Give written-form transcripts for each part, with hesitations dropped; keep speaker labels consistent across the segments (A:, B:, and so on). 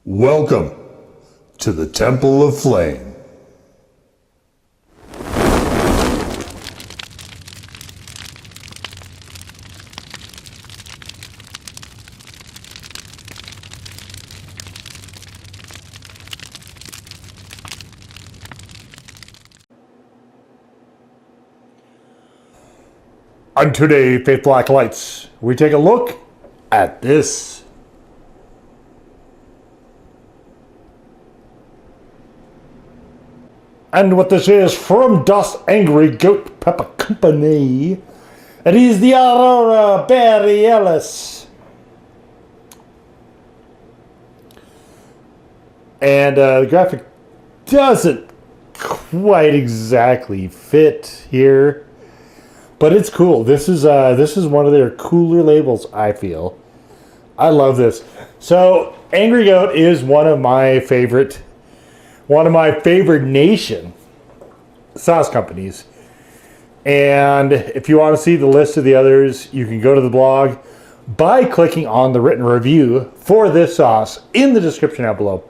A: Welcome to the Temple of Flame. On today, Faithful Acolytes, we take a look at this. And what this is from Dust Angry Goat Pepper Company. It is the Aurora Berryalis. And the graphic doesn't quite exactly fit here, but it's cool. This is one of their cooler labels, I feel. I love this. So Angry Goat is one of my favorite nation sauce companies. And if you want to see the list of the others, you can go to the blog by clicking on the written review for this sauce in the description down below.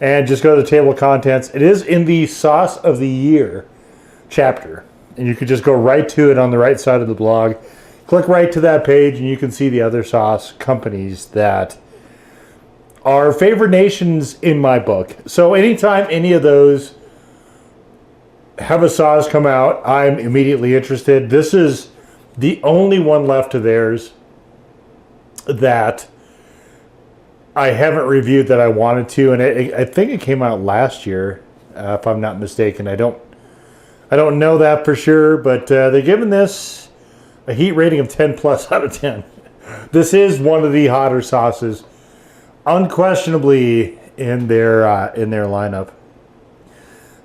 A: And just go to the table of contents. It is in the Sauce of the Year chapter. And you can just go right to it on the right side of the blog. Click right to that page and you can see the other sauce companies that are favorite nations in my book. So anytime any of those have a sauce come out, I'm immediately interested. This is the only one left of theirs that I haven't reviewed that I wanted to, and I think it came out last year, if I'm not mistaken. I don't know that for sure, but they're giving this a heat rating of 10 plus out of 10. This is one of the hotter sauces, unquestionably, in their lineup.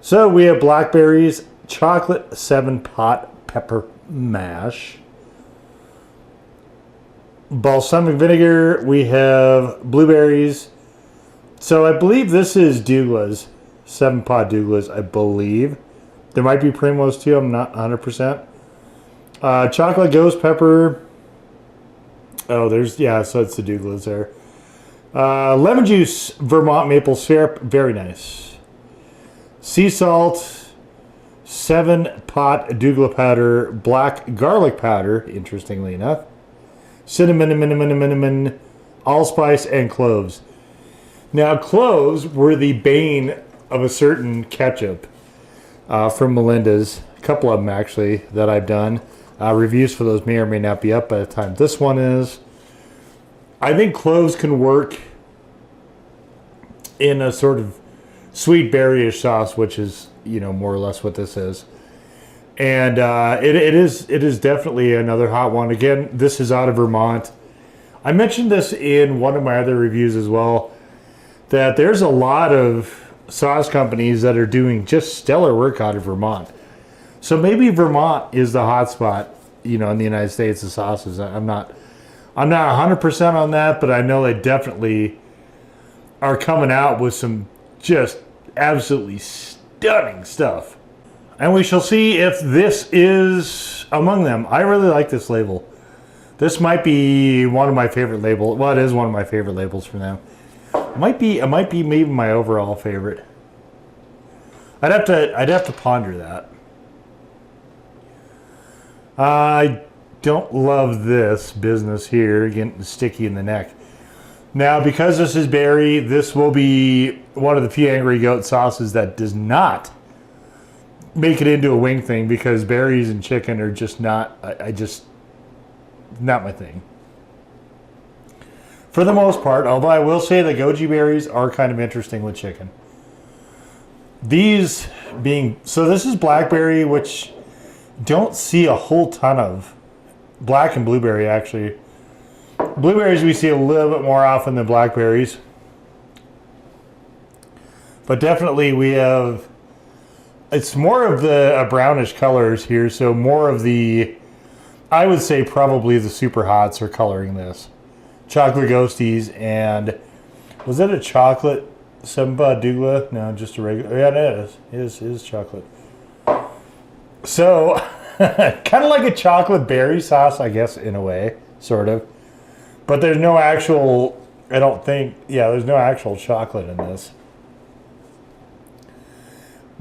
A: So we have blackberries, chocolate 7-pot pepper mash, balsamic vinegar. We have blueberries. So I believe this is Douglas, 7-pot Douglas, I believe. There might be Primos too, I'm not 100%. Chocolate ghost pepper. Oh, so it's the Douglas there. Lemon juice, Vermont maple syrup, very nice. Sea salt, 7-pot Douglas powder, black garlic powder, interestingly enough. Cinnamon, allspice, and cloves. Now, cloves were the bane of a certain ketchup from Melinda's. A couple of them, actually, that I've done. Reviews for those may or may not be up by the time this one is. I think cloves can work in a sort of sweet berryish sauce, which is, more or less what this is. And it is definitely another hot one. Again, this is out of Vermont. I mentioned this in one of my other reviews as well, that there's a lot of sauce companies that are doing just stellar work out of Vermont. So maybe Vermont is the hot spot, in the United States of sauces. I'm not 100% on that, but I know they definitely are coming out with some just absolutely stunning stuff. And we shall see if this is among them. I really like this label. This might be one of my favorite labels. Well, it is one of my favorite labels from them. It might be maybe my overall favorite. I'd have to ponder that. I don't love this business here, getting sticky in the neck. Now, because this is berry, this will be one of the few Angry Goat sauces that does not make it into a wing thing, because berries and chicken are just not, not my thing. For the most part, although I will say the goji berries are kind of interesting with chicken. These being, so this is blackberry, which don't see a whole ton of. Black and blueberry, actually. Blueberries we see a little bit more often than blackberries. But definitely we have, it's more of the brownish colors here, so more of the, I would say probably the super hots are coloring this. Chocolate ghosties, and was it a chocolate 7-pot Douglas? No, just a regular, yeah, it is. It is chocolate. So, kind of like a chocolate berry sauce, I guess, in a way, sort of. But there's no actual I don't think, yeah, there's no actual chocolate in this.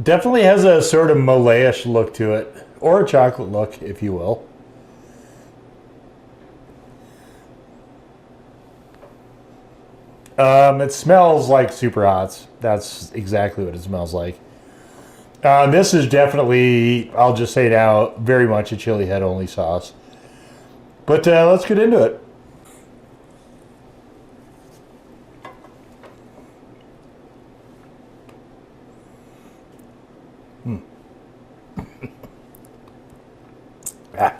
A: Definitely has a sort of mole-ish look to it, or a chocolate look, if you will. It smells like Super Hots. That's exactly what it smells like. This is definitely, I'll just say now, very much a chili head only sauce. But let's get into it. Ah.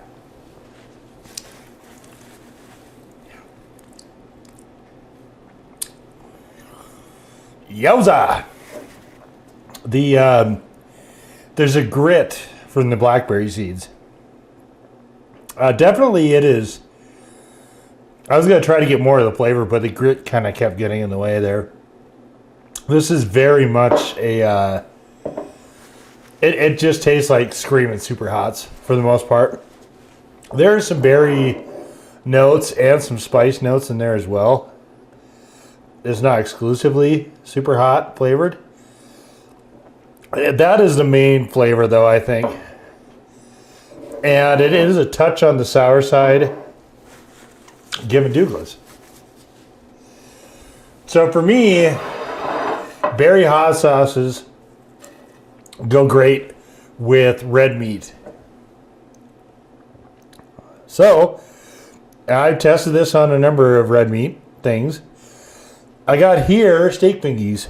A: Yowza! There's a grit from the blackberry seeds. Definitely it is. I was going to try to get more of the flavor, but the grit kind of kept getting in the way there. This is very much a... It just tastes like Screamin' Super Hots for the most part. There are some berry notes and some spice notes in there as well. It's not exclusively Super Hot flavored. That is the main flavor, though, I think. And it is a touch on the sour side, given Douglas. So for me, berry hot sauces go great with red meat. So I've tested this on a number of red meat things. I got here steak fingies.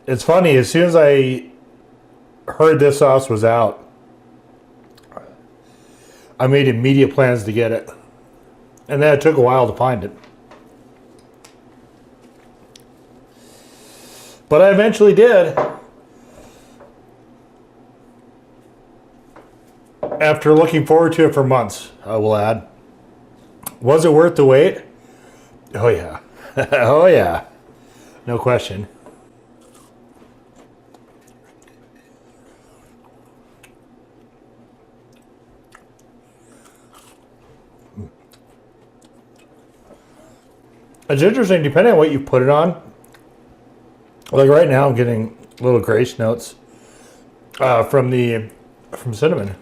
A: It's funny, as soon as I heard this sauce was out, I made immediate plans to get it. And then it took a while to find it. But I eventually did. After looking forward to it for months, I will add. Was it worth the wait? Oh yeah. Oh yeah. No question. It's interesting, depending on what you put it on. Like right now, I'm getting little grace notes from cinnamon.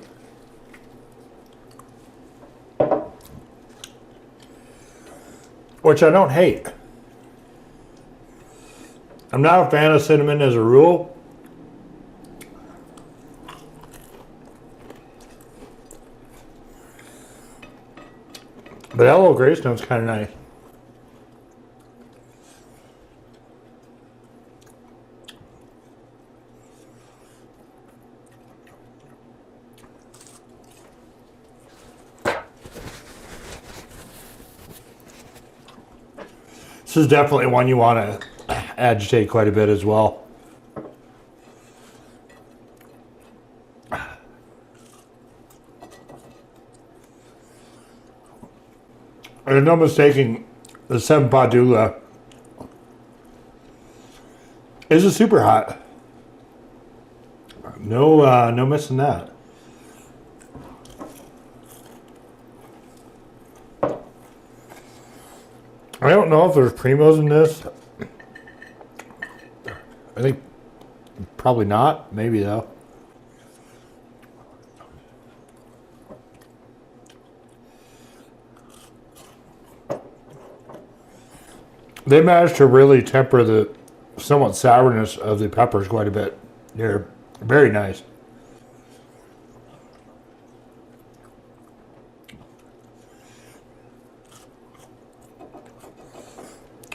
A: Which I don't hate. I'm not a fan of cinnamon as a rule. But that little grace note's kind of nice. This is definitely one you want to agitate quite a bit as well. If no mistaking, the 7-pot douglas is a Super Hot. No missing that. I don't know if there's primos in this. I think probably not. Maybe though. They managed to really temper the somewhat sourness of the peppers quite a bit. They're very nice.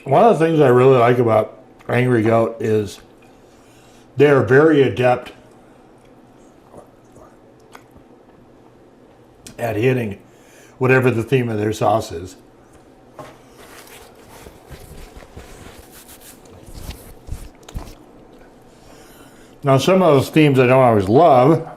A: One of the things I really like about Angry Goat is they're very adept at hitting whatever the theme of their sauce is. Now, some of those themes I don't always love.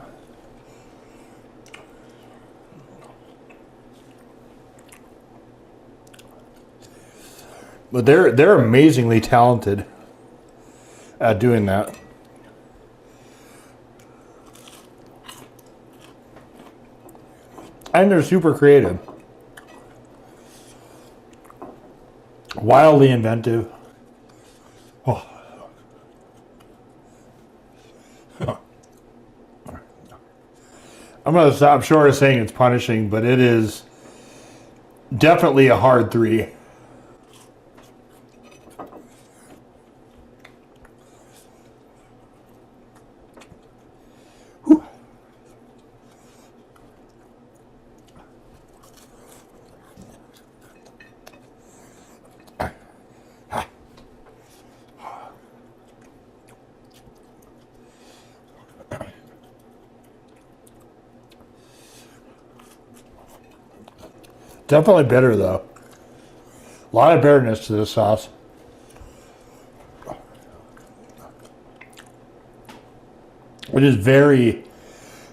A: But they're amazingly talented at doing that. And they're super creative. Wildly inventive. Oh. I'm going to stop short of saying it's punishing, but it is definitely a hard 3. Whew. Definitely bitter though. A lot of bitterness to this sauce. It is very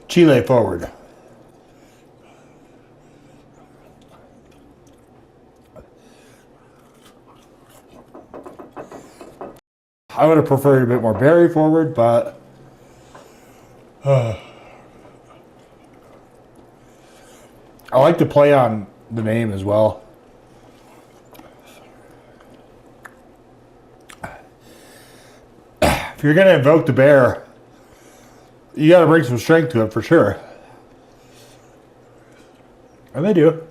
A: Chile forward. I would have preferred a bit more berry forward, but I like to play on the name as well. If you're going to invoke the bear, you got to bring some strength to it for sure. And they do.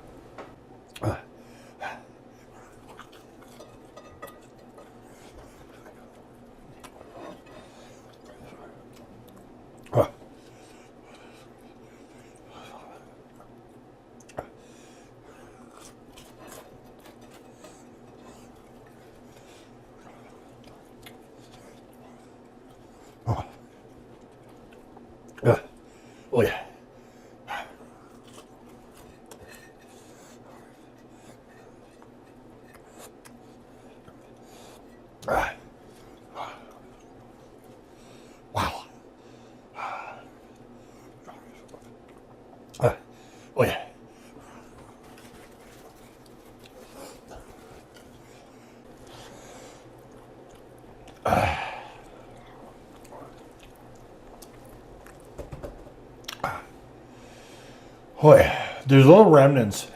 A: Oh yeah. Wow. Oh yeah. Oh yeah. There's little remnants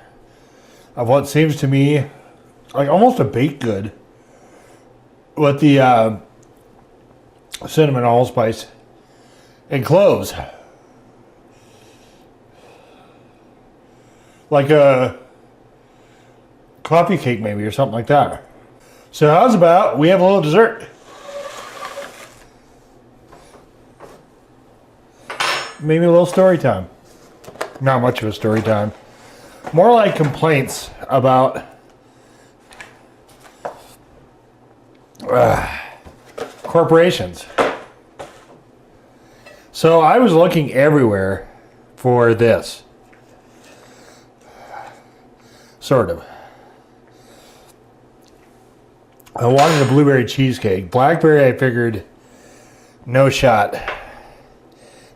A: of what seems to me like almost a baked good with the cinnamon, allspice, and cloves. Like a coffee cake maybe or something like that. So how's about we have a little dessert? Maybe a little story time. Not much of a story time. More like complaints about corporations. So I was looking everywhere for this. Sort of. I wanted a blueberry cheesecake. Blackberry, I figured, no shot.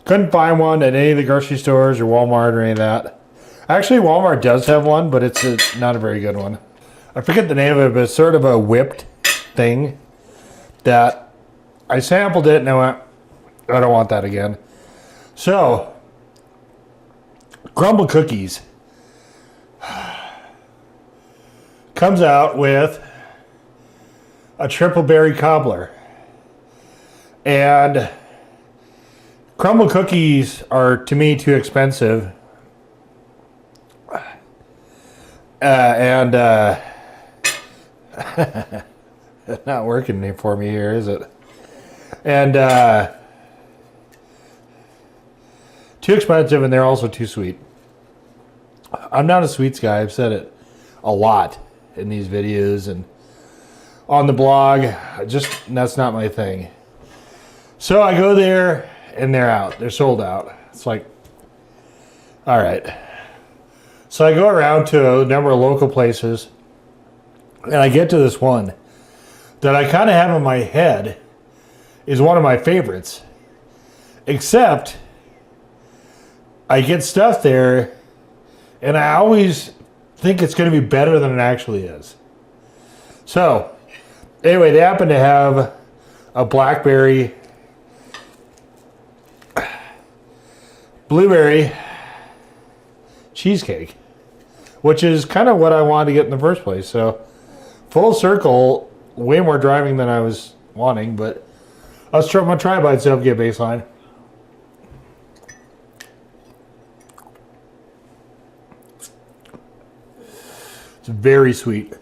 A: Couldn't find one at any of the grocery stores or Walmart or any of that. Actually, Walmart does have one, but it's not a very good one. I forget the name of it, but it's sort of a whipped thing that I sampled it and I went, I don't want that again. So, Crumble Cookies comes out with a triple berry cobbler. And Crumble Cookies are, to me, too expensive. It's not working for me here, is it? And too expensive, and they're also too sweet. I'm not a sweets guy. I've said it a lot in these videos and on the blog. That's not my thing. So I go there, and they're out. They're sold out. It's like, all right. So I go around to a number of local places, and I get to this one that I kind of have in my head is one of my favorites. Except, I get stuff there, and I always think it's going to be better than it actually is. So, anyway, they happen to have a blackberry, blueberry cheesecake, which is kind of what I wanted to get in the first place. So full circle, way more driving than I was wanting, but I'm going to try by itself, get baseline. It's very sweet.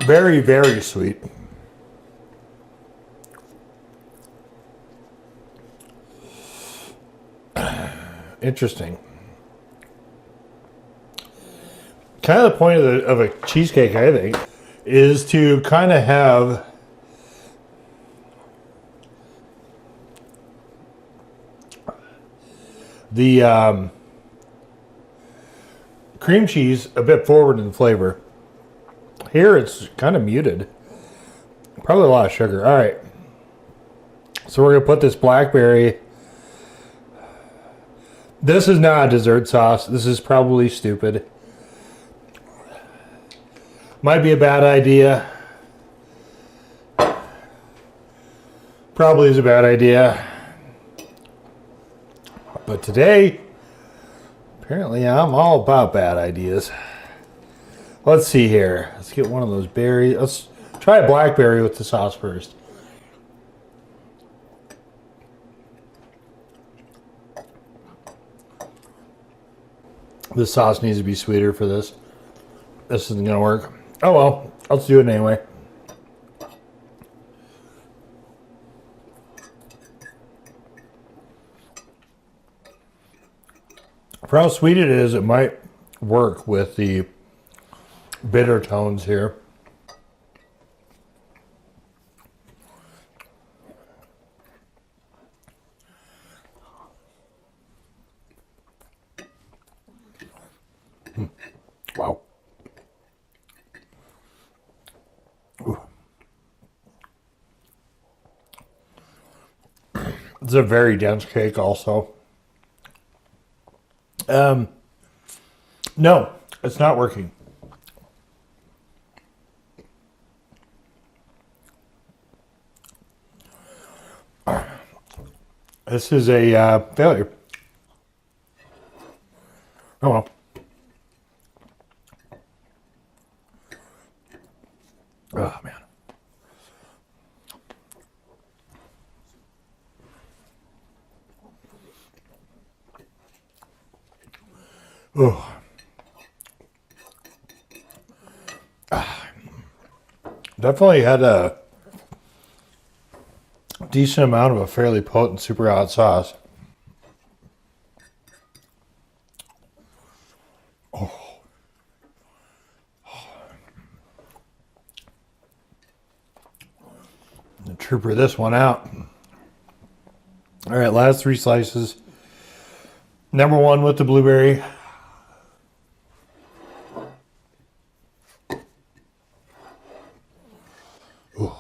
A: Very, very sweet. Interesting. Kind of the point of a cheesecake, I think, is to kind of have the cream cheese a bit forward in flavor. Here it's kind of muted. Probably a lot of sugar. All right. So we're going to put this blackberry. This is not a dessert sauce. This is probably stupid. Might be a bad idea. Probably is a bad idea. But today, apparently I'm all about bad ideas. Let's see here. Let's get one of those berries. Let's try a blackberry with the sauce first. This sauce needs to be sweeter for this. This isn't going to work. Oh well, let's do it anyway. For how sweet it is, it might work with the bitter tones here. Wow. Ooh. It's a very dense cake also. No, it's not working. This is a failure. Oh well. Oh man. Oh. Definitely had a decent amount of a fairly potent super hot sauce. Oh. And trooper this one out. All right, last 3 slices. Number 1 with the blueberry. Ooh.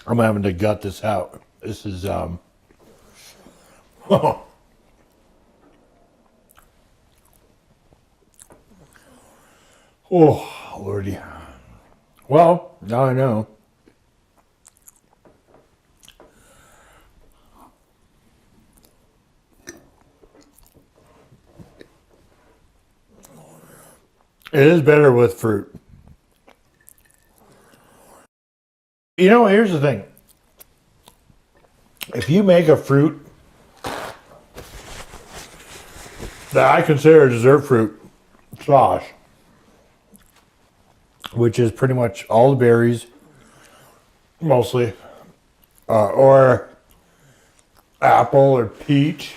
A: I'm having to gut this out. This is oh. Oh, Lordy. Well, now I know. It is better with fruit. You know, here's the thing. If you make a fruit that I consider a dessert fruit sauce, which is pretty much all the berries, mostly, or apple or peach.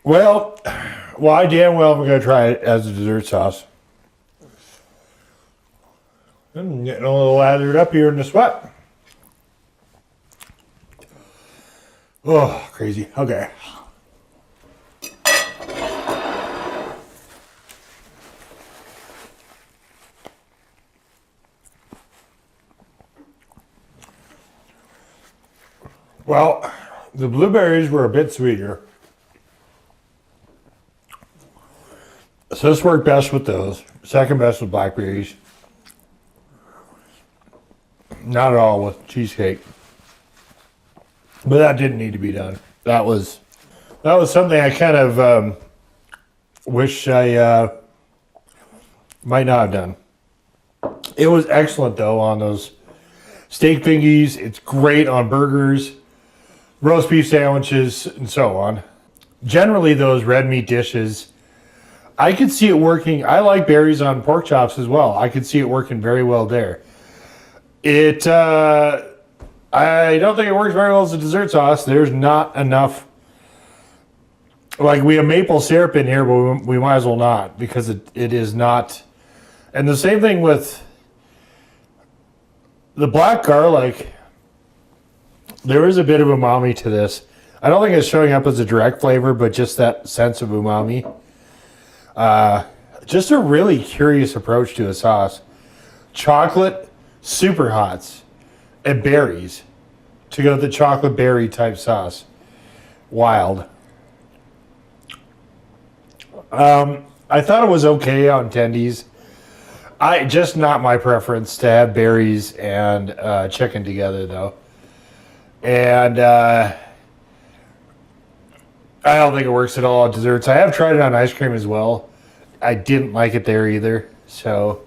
A: Well, I damn well am going to try it as a dessert sauce. I'm getting a little lathered up here in the sweat. Oh, crazy. Okay. Well, the blueberries were a bit sweeter. So this worked best with those. Second best with blackberries. Not at all with cheesecake. But that didn't need to be done. That was something I kind of wish I might not have done. It was excellent though on those steak fingies. It's great on burgers, roast beef sandwiches, and so on. Generally, those red meat dishes, I could see it working. I like berries on pork chops as well. I could see it working very well there. I don't think it works very well as a dessert sauce. There's not enough. Like, we have maple syrup in here, but we might as well not, because it is not. And the same thing with the black garlic. There is a bit of umami to this. I don't think it's showing up as a direct flavor, but just that sense of umami. Just a really curious approach to a sauce. Chocolate super hots and berries to go with the chocolate berry type sauce. Wild. I thought it was okay on tendies. Just not my preference to have berries and chicken together though. And I don't think it works at all on desserts. I have tried it on ice cream as well. I didn't like it there either. So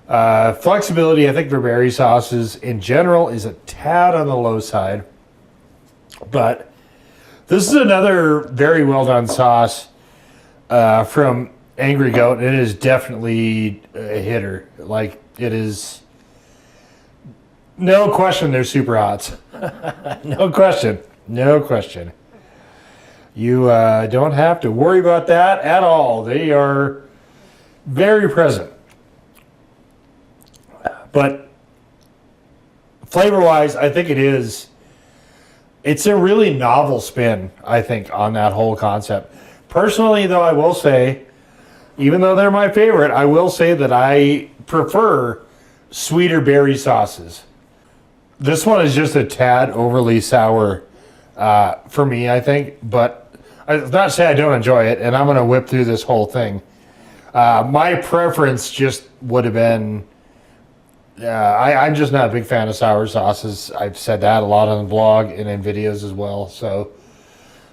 A: flexibility, I think, for berry sauces in general is a tad on the low side. But this is another very well done sauce from Angry Goat. It is definitely a hitter. Like, it is no question they're super hots. No question. No question. You don't have to worry about that at all. They are very present. But flavor-wise, I think it's a really novel spin, I think, on that whole concept. Personally, though, I will say, even though they're my favorite, I will say that I prefer sweeter berry sauces. This one is just a tad overly sour for me, I think. But it's not to say I don't enjoy it, and I'm going to whip through this whole thing. My preference just would have been... I'm just not a big fan of sour sauces. I've said that a lot on the blog and in videos as well. So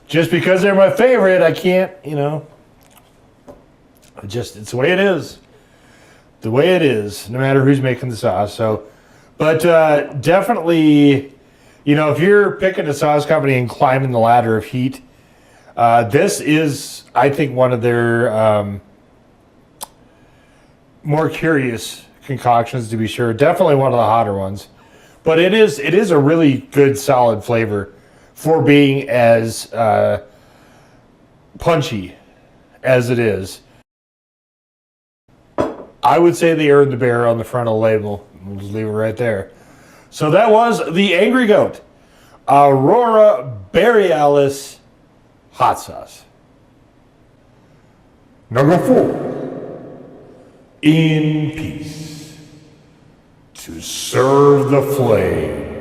A: just because they're my favorite, I can't, it's the way it is. The way it is, no matter who's making the sauce. So, but definitely, if you're picking a sauce company and climbing the ladder of heat, this is, I think, one of their more curious concoctions, to be sure. Definitely one of the hotter ones, but it is a really good solid flavor for being as punchy as it is. I would say they earned the bear on the front of the label. We'll just leave it right there. So that was the Angry Goat Aurora Berryalis hot sauce. Number 4. In peace. To serve the flame.